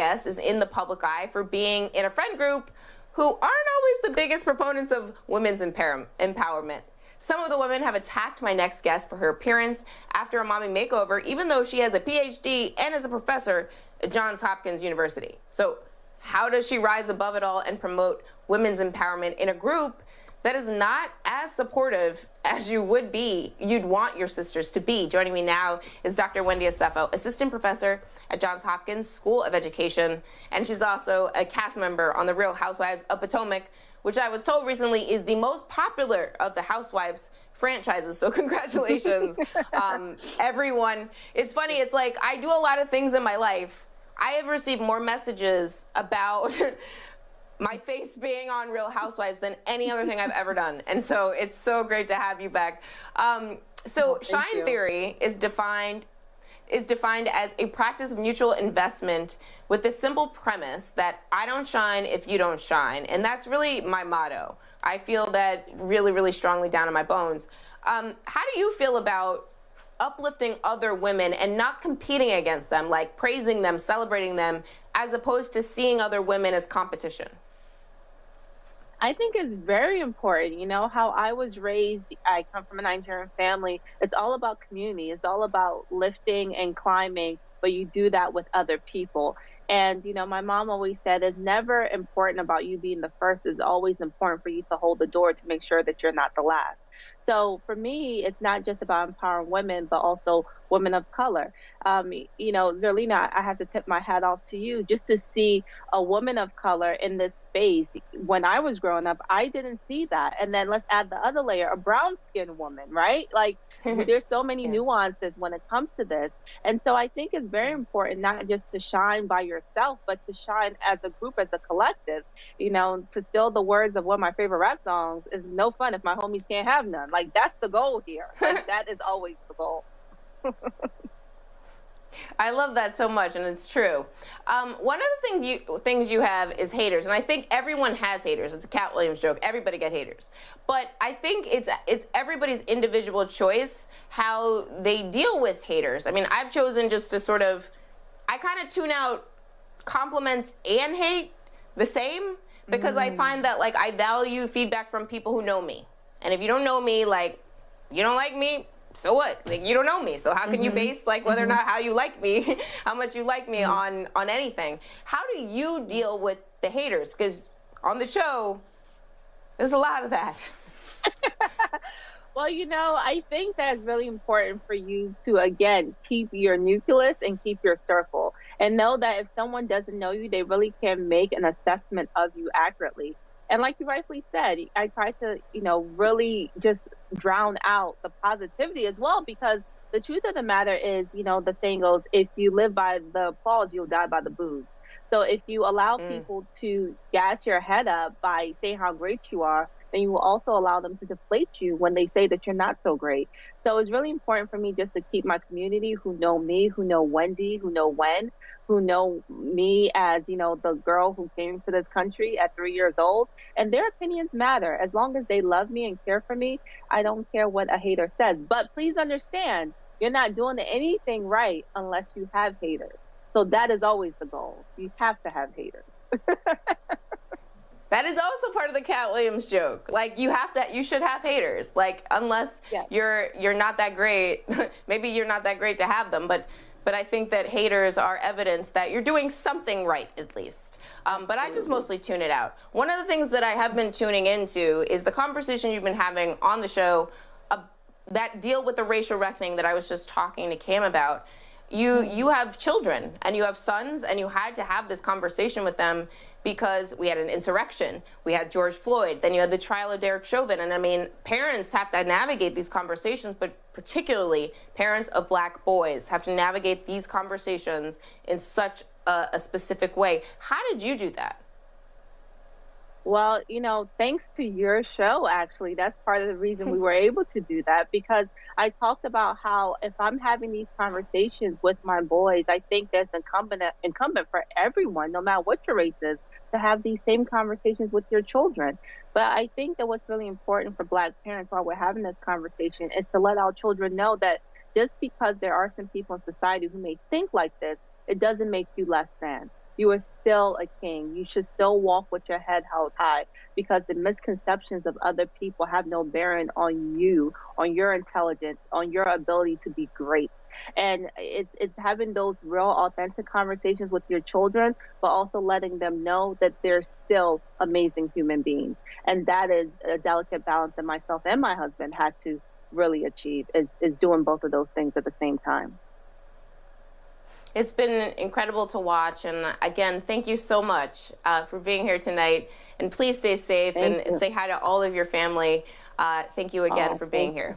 guest is in the public eye for being in a friend group who aren't always the biggest proponents of women's empowerment. Some of the women have attacked my next guest for her appearance after a mommy makeover, even though she has a PhD and is a professor at Johns Hopkins University. So how does she rise above it all and promote women's empowerment in a group that is not as supportive as you'd want your sisters to be? Joining me now is Dr. Wendy Osefo, assistant professor at Johns Hopkins School of Education, and she's also a cast member on The Real Housewives of Potomac, which I was told recently is the most popular of the Housewives franchises. So congratulations, everyone. It's funny, it's like I do a lot of things in my life. I have received more messages about my face being on Real Housewives than any other thing I've ever done. And so it's so great to have you back. Shine theory is defined as a practice of mutual investment with the simple premise that I don't shine if you don't shine. And that's really my motto. I feel that really, really strongly down in my bones. How do you feel about uplifting other women and not competing against them, like praising them, celebrating them, as opposed to seeing other women as competition? I think it's very important. You know, how I was raised, I come from a Nigerian family. It's all about community. It's all about lifting and climbing, but you do that with other people. And, you know, my mom always said it's never important about you being the first. It's always important for you to hold the door to make sure that you're not the last. So for me, it's not just about empowering women, but also women of color. You know, Zerlina, I have to tip my hat off to you just to see a woman of color in this space. When I was growing up, I didn't see that. And then let's add the other layer, a brown-skinned woman, right? Like, there's so many nuances when it comes to this. And so I think it's very important not just to shine by yourself, but to shine as a group, as a collective. You know, to steal the words of one of my favorite rap songs, is no fun if my homies can't have none. Like, that's the goal here. Like, that is always the goal. I love that so much, and it's true. One of the things you have is haters, and I think everyone has haters. It's a Cat Williams joke. Everybody get haters. But I think it's everybody's individual choice how they deal with haters. I mean, I've chosen just to sort of, I kind of tune out compliments and hate the same, because I find that, like, I value feedback from people who know me. And if you don't know me, like, you don't like me, so what? Like, you don't know me, so how can you base, like, whether or not how you like me, how much you like me on anything? How do you deal with the haters? Because on the show, there's a lot of that. Well, you know, I think that's really important for you to, again, keep your nucleus and keep your circle. And know that if someone doesn't know you, they really can make an assessment of you accurately. And like you rightfully said, I try to, you know, really just drown out the positivity as well, because the truth of the matter is, you know, the saying goes, if you live by the applause, you'll die by the booze. So if you allow people to gas your head up by saying how great you are, then you will also allow them to deflate you when they say that you're not so great. So it's really important for me just to keep my community who know me, who know Wendy, who know Wen, who know me as, you know, the girl who came to this country at 3 years old. And their opinions matter. As long as they love me and care for me, I don't care what a hater says. But please understand, you're not doing anything right unless you have haters. So that is always the goal. You have to have haters. That is also part of the Cat Williams joke. Like, you should have haters. Like, unless you're not that great, maybe you're not that great to have them, but I think that haters are evidence that you're doing something right, at least. But I just mostly tune it out. One of the things that I have been tuning into is the conversation you've been having on the show that deal with the racial reckoning that I was just talking to Cam about. You have children, and you have sons, and you had to have this conversation with them because we had an insurrection, we had George Floyd, then you had the trial of Derek Chauvin. And I mean, parents have to navigate these conversations, but particularly parents of Black boys have to navigate these conversations in such a specific way. How did you do that? Well, you know, thanks to your show, actually, that's part of the reason we were able to do that, because I talked about how if I'm having these conversations with my boys, I think that's incumbent for everyone, no matter what your race is, to have these same conversations with your children. But I think that what's really important for Black parents while we're having this conversation is to let our children know that just because there are some people in society who may think like this, it doesn't make you less than. you are still a king. You should still walk with your head held high, because the misconceptions of other people have no bearing on you, on your intelligence, on your ability to be great. And it's having those real authentic conversations with your children, but also letting them know that they're still amazing human beings. And that is a delicate balance that myself and my husband had to really achieve, is doing both of those things at the same time. It's been incredible to watch. And again, thank you so much for being here tonight. And please stay safe and say hi to all of your family. Thank you again for being here.